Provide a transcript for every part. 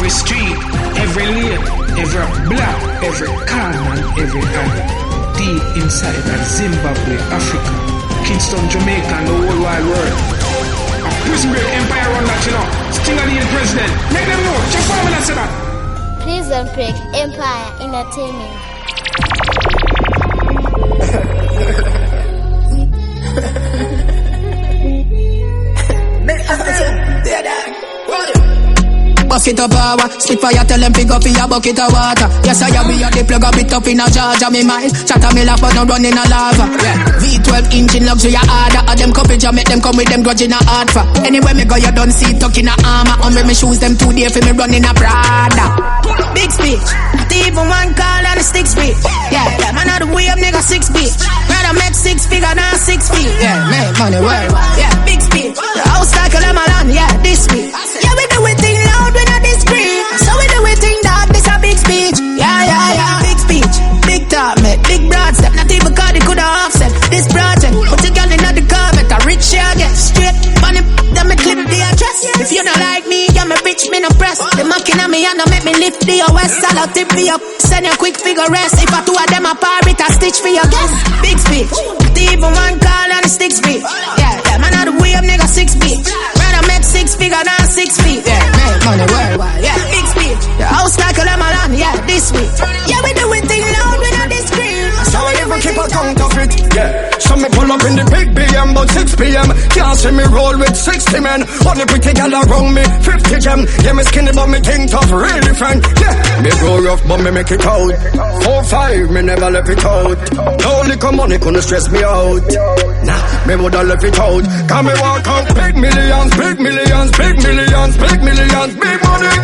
every street, every lane, every block, every corner, and every alley. Deep inside of Zimbabwe, Africa, Kingston, Jamaica, and the whole wide world. A prison break empire run that, you know. Stinger the president. Make them know. Just for me to say that. Prison break empire entertainment. Bucket of power, spit fire, tell them pick up in your bucket of water. Yes, I be a plug a bit up in a Georgia, me mind. Chatter me laugh but no run in a lava. Yeah. V12 engine luxury harder. All them coverage I make them come with them grudge in a hard for. Anywhere me go you don't see tuck in a armor. On me shoes them 2 days for me run in a Prada. Big speech, not even one call and a 6 feet. Yeah, man out the way up nigga 6 feet. Rather make 6 figure than 6 feet. Yeah, make money worldwide. Yeah, big speech. The house like a land, yeah, this week. Yeah, we do it thing loud when I discreet. So we do it thing that this a big speech. Yeah, big speech. Big talk, mate, big broad step. Not even cause it could have offset this project. Put your girl in the comment, a rich share get straight. Money, then me clip the address. If you don't like me, yeah, me bitch, me no press. They mocking at me and don't make me lift the OS. I'll tip me up, send a quick figure rest. If I 2 of them apart, it a stitch for your guess. Big speech, not even one call and a 6 feet. Yeah, man out the way up nigga 6 feet. Rather make 6 figure than 6 feet. Yeah, make money worldwide. Yeah, big speech. The house like a land, yeah, this week. Yeah, we do it thing loud, we not discreet. So I even keep a count of it. Yeah, so me pull up in the big BM about 6 PM. Can't see me roll with 60 men. Only pretty gal around me 50 gem. Yeah, me skinny but me think tough, really friend. Yeah, me grow rough but me make it out. 4-5, me never left it out. No liquor money couldn't stress me out. Nah, me woulda left it out. Cause me walk out big millions, big millions, big millions, big millions, big money.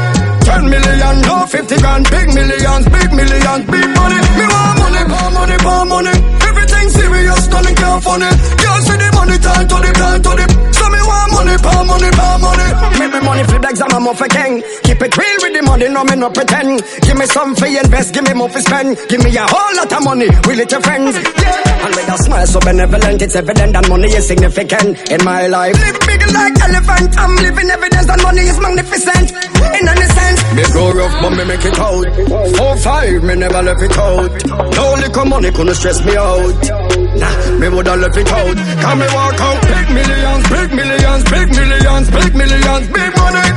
10 million, no 50 grand, big millions, big millions, big money. Me want money, more money, more money. Everything serious, nothing can't funny. Can't see the money, time to the plan to the. So me want money, more money, more money. Make me money flip like I'm a king. Keep it real with the money, no me no pretend. Give me some for invest, give me more for spend. Give me a whole lot of money, we little friends. Yeah, and with a smile so benevolent, it's evident that money is significant in my life. Live big like elephant, I'm living evidence that money is magnificent. In any sense, me grow rough but me make it out. 4-5, me never left it out. No liquor money couldn't stress me out. Nah, me woulda left it out. Cause me walk out big millions, big millions, big millions, big millions, big money.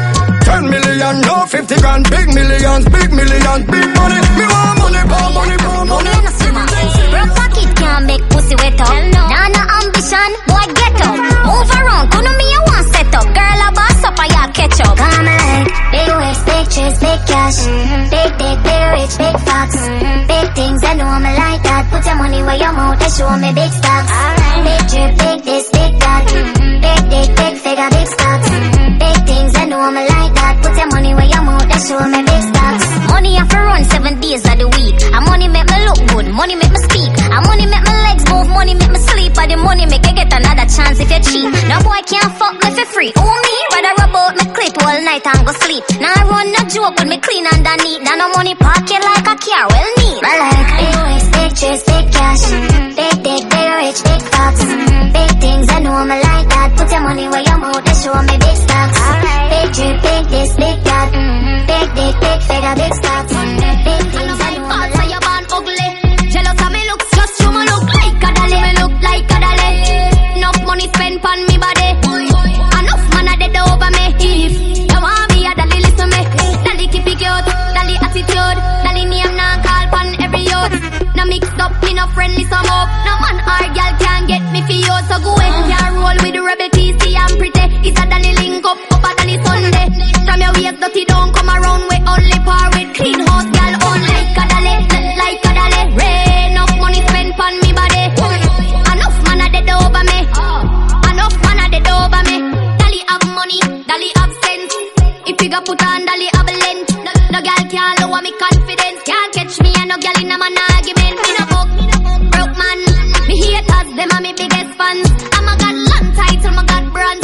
10 million, no 50 grand, big millions, big millions, big money. Me want money, more money, more money. Broke pocket can't make pussy wet up. Nah, no ambition, boy get up. Move around, couldn't me you want set up. Girl a boss up and you catch up. Come like big waist, big chest, big cash. Big dick, big rich, big fox. Big things, I know I'm like that. Put your money where your mouth and show me big stocks. Big drip, big this, big that. Big dick, big figure, big stocks. Big things, I know I'm like that. Put your money where your mouth and show me big stocks. Money have to run 7 days of the week. And money make me look good, money make me speak. And money make my legs move, money make me sleep. And the money make you get another chance if you cheat. No boy can't fuck me for free. Oh me, rather rub out me clip all night and go sleep. Now I run no joke with me clean underneath. Now no money pocket like a car, well neat. I like big waist, big chest, big cash. Big dick, big rich, big fox. Big things, I know I'm like that. Put your money where your mouth and show me big stocks. Big drip, big this, big that. Big dick, big figure, big stocks. Big things, I know I'm like that. Ugly. Jealous of me looks, just you me look like a dolly. Me look like a dolly. Enough money spent on me body. Enough man a dead over me. If you want me a dolly, listen me. Dolly keep it cute, dolly attitude. Dolly name now call pon every youth. No mixed up, me no friendly some up. No man or girl can get me for you. So go and can roll with the rebel TC and pretty. It's a dolly link up a dolly Sunday. From your waist dirty don't come around with only par with clean house girl only. Like a dolly, like a dolly. Rain enough money spent pon me body. Enough man a dead over me. Enough man a dead over me. Dolly have money, dolly have sense. If you go put on dolly have length. No girl can't lower me confidence. Can't catch me and no girl in a man argument. Me no book, broke man. Me haters them are me biggest fans. I'm a god long title, my god brand.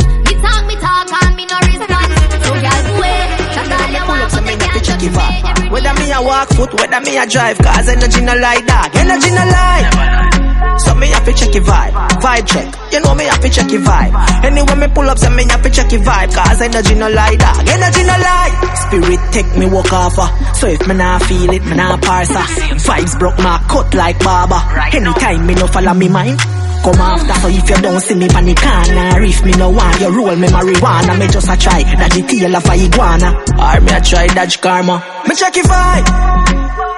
Me talk and me no response. So girl do it. That's all you want. But they can't touch me. Whether me a walk foot, whether me a drive, cause energy no lie, dog. Energy no lie. So me have to check your vibe. Vibe check, you know me have to check your vibe. Anyway me pull up, say me have to check your vibe. Cause energy no lie, dog, energy no lie. Spirit take me walk off, so if me nah feel it, me nah parse. Vibes broke my cut like barber. Anytime me no follow me mind, come after. So if you don't see me pan the corner, if me no want you roll me marijuana, me just a try dodge the tail of a iguana, or me a try dodge karma. Me check your vibe,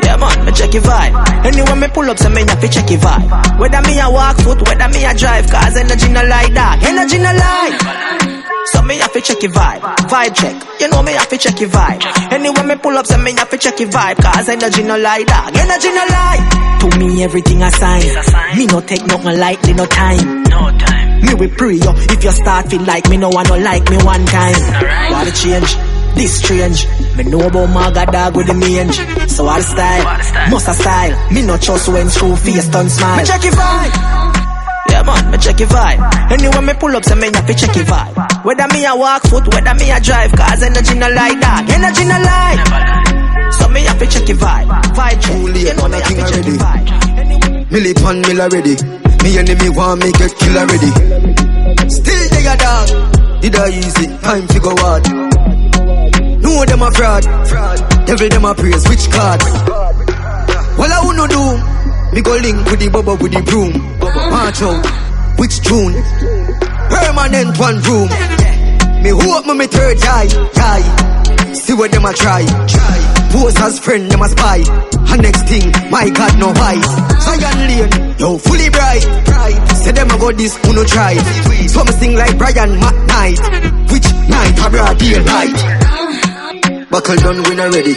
yeah man, me check your vibe. Anyway me pull up, so me have to check your vibe. Whether me a walk foot, whether me a drive, cause energy no lie, dog, energy no lie. So me have to check your vibe. Vibe check, you know me have to check your vibe. Anyway me pull up, so me have to check your vibe. Cause energy no lie, dog, energy no lie. To me everything a sign. Me no take nothing lightly, no time. Me will pray you, if you start feel like me no one no like me one time. What a change, this strange. Me know about my god dog with the mange. So all style, must a style. Me no trust when screw face done smile. Me check your vibe, yeah man, me check your vibe. Anyway me pull up, so me have to check your vibe. Whether me a walk foot, whether me a drive, cause energy no lie, dog, energy no lie. So me have to check your vibe. Vibe check, you know me have to check your vibe. Milli pan mill already. Me enemy want me get kill already. Still they a dog. Did I easy? Time to go hard. Know them a fraud. Devil them a praise. Which card? Well I wanna do. Me go link with the bubble with the broom. March out. Which tune? Permanent one room. Me hope me third eye. See what them a try. Pose as friend, them a spy. And next thing, my God no wise. Zion Lane, yo fully bright. Say them a go this, who no try. So me sing like Brian McKnight. Which night a broad daylight. Buckle done win already.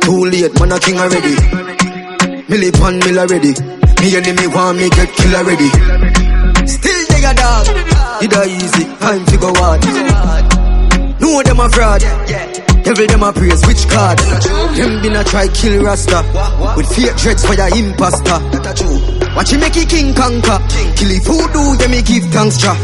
Too late, man a king already. Milli pan mill already. Me enemy want me get kill already. Still they a dog. It a easy, time to go hard. Know them a fraud. Devil them a praise, which card? Them been a try kill Rasta with fake threats for your imposter. Watch him make it king conquer. Kill it voodoo, yeah me give thanks cha.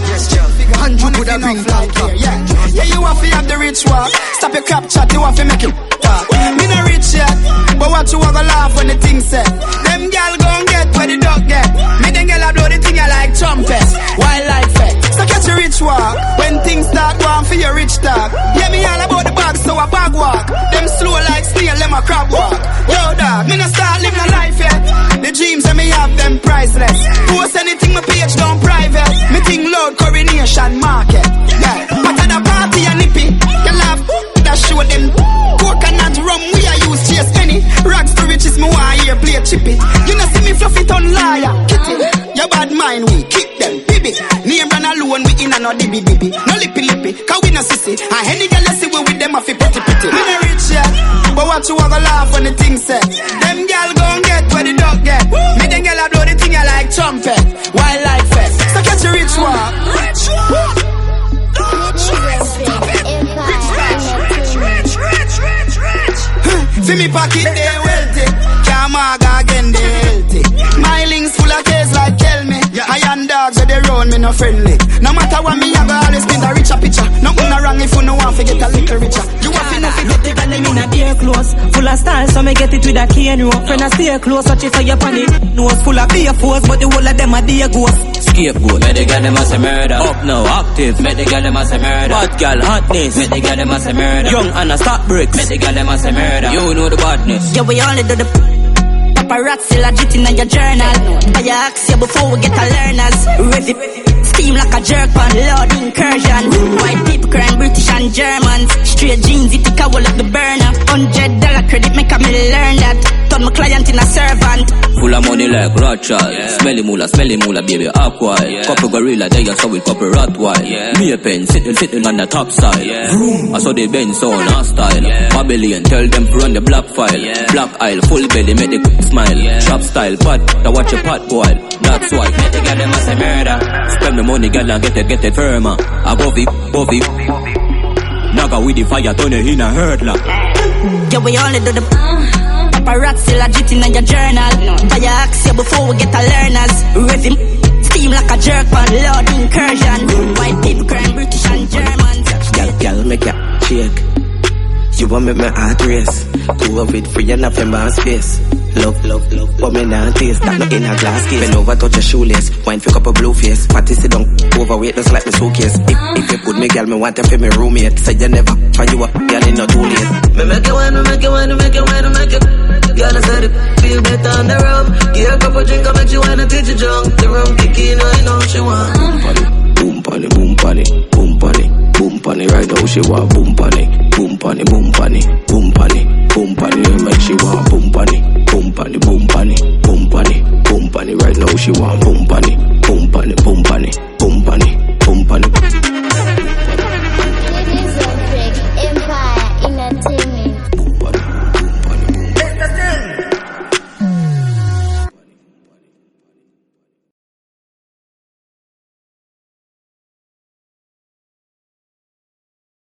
Andrew could have bring conquer. Yeah, you have to have the rich walk. Stop your crap chat, you have to make it talk. Me no rich yet, but what you want to laugh when the thing said. Them gal gon' get where the dog get. Me them gal a blow the thing I like trumpet. Wildlife fact. So catch a rich walk. When things start going for your rich talk. Yeah, me all about the bag, so I bag walk. Them slow like snail, them a crab walk. Yo dog, me no start living a life yet. The dreams that me have, them priceless. Post anything my page down private. Me think loud coronation market. Yeah, but at the party and nippy. You laugh, that show them. Coconut rum, we are use chase any. Rags to riches, me want here play chippy. You know see me fluff it on liar, kitty. Your bad mind, we kick them, baby. Name run alone, we in a no dibby dibby. No lippy lippy, cause we no sissy. And any girl you see we with them, I feel pretty pretty. Me no rich yet, but what you want to laugh when the thing said. Them gal gon' get where the dog get. Me them gal a blow the thing I like trumpet. Wildlife fest, so catch a rich walk. Rich walk. See me pocket they wealthy. Kamaga again they healthy. My links full of case like tell me. Iron dogs where they run me no friendly. No matter what me I go always paint a richer picture. Nothing wrong if you no want to get a little richer. You want to know if the gal them in a dear clothes. Full of style so me get it with a key and rope. Friend I stay close watch it for your panic. Nose full of beer force but the whole of them a dear ghost. Scapegoat, make the girl them as a murder. Up now, active, make the girl them as a murder. Hot girl, hotness, make the girl them as a murder. Young and a stock bricks, make the girl them as a murder. You know the badness. Yeah, we only do the paparazzi legit in your journal. I ask you before we get a learners. Rev it, steam like a jerk on loud incursion. White people crying British and Germans. Straight jeans, it take a wall up the burner. $100 credit make me learn that. Turn my client in a servant. Full of money like Rothschild. Smelly moolah, baby, aqua. Couple gorilla, they are so with couple Rottweil. Me a pen, sitting on the top side. I saw the Benz on our style. Babylon, tell them to run the black file. Black aisle, full belly, make the smile. Shop style, pot, now watch your pot boil. That's why, make the girl them as a murder. Spend the money, girl, and get it firmer. Above it. Naga with the fire, turn it in a hurdler. Yeah, we only do the paparazzi legit in your journal. I ask you before we get a learners. Rev him, steam like a jerk on loud incursion. White people crying British and Germans. Girl, make ya shake. You want make my heart race. Go of it free and have your man space. love. But me nah taste that, not in a glass case. Bend over, touch your shoelace, wine for couple blue face. Fatty sit down, overweight, just like me suitcase. If you put me, girl, me want you for me roommate. Say you never find you up, girl, it not too late. Me make it wine, me make it wine, me make it wine, me make it. Girl, I said it, feel better on the rum. Give her a couple drink, I make you wine and teach you drunk. The rum kicking, I know she want. Boom pon it, boom pon it, boom pon it, boom pon it. Right now she want boom pon it, boom pon it, boom pon it, boom pon it, boom pon it. Make she want.